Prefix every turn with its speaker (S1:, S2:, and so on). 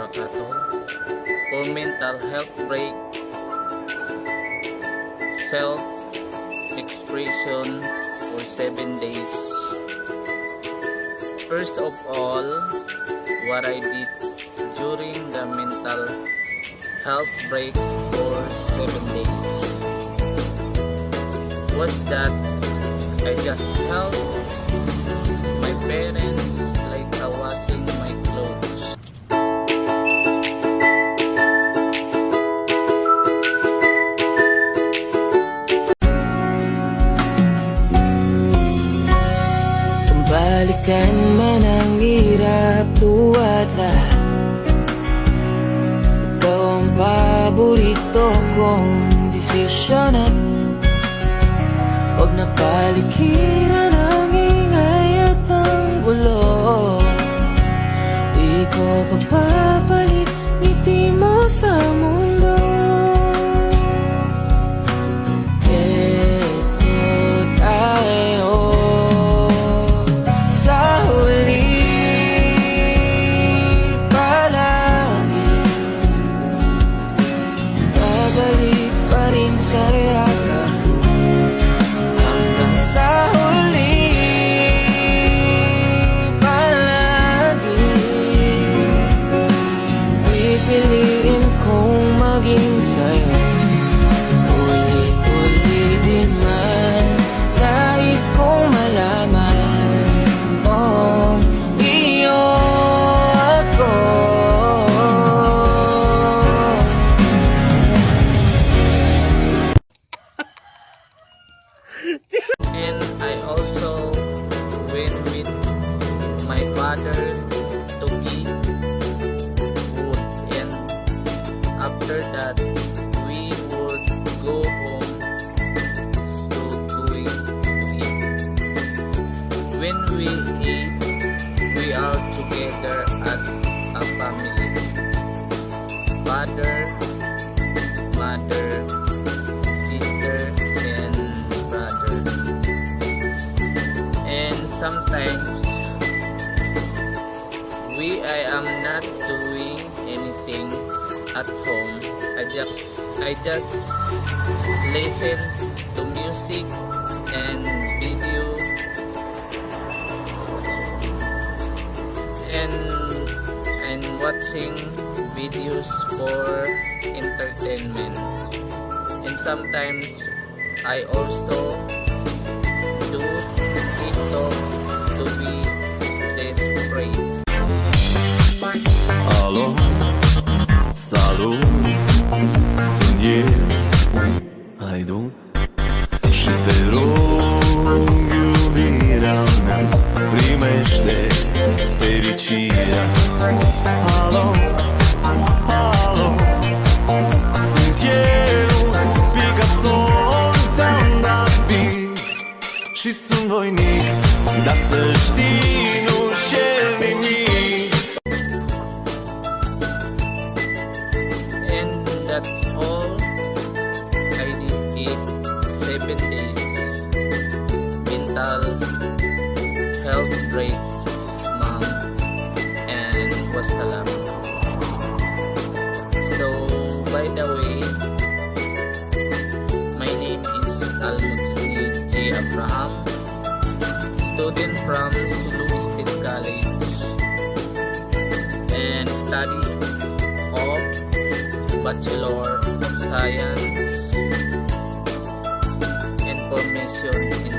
S1: wabarakatuh. For mental health break, self-expression for 7 days. First of all, what I did during the mental health break for 7 days was that I just helped my parents like washing my clothes.
S2: Balikan man ang hirap, luwat lahat. Ikaw ang paborito kong desisyon at huwag na palikiran ang ingay at ang gulo. Di ko pagpapalit ngiti mo sa mundo. Ito tayo sa huli palagi. Babalik pa rin sa yakap mo hanggang sa huli palagi. Pipiliin kong maging sa'yo ulit-ulitin man. Nais kong malaman mong iyo ako.
S1: And I also went with my father to eat food, and after that we would go home to going to eat. When we eat, we are together as a family: father, mother, sister, and brother. And sometimes I am not doing anything at home. I just listen to music and video and watching videos for entertainment. And sometimes I also do TikTok to be stress free.
S3: Alo, salut, sunt eu, Haidu, și te rog, iubirea mea, primește fericirea. Alo, alo, sunt eu, Picasso, ți-am dat beat și sunt voinic, dar să știi, nu șer nimic.
S1: That's all I did in 7 days mental health break, mom, and wassalam. So by the way, my name is Al-Mutsni J. Abraham, student from Sulu State College, and study of Bachelor of Science Information in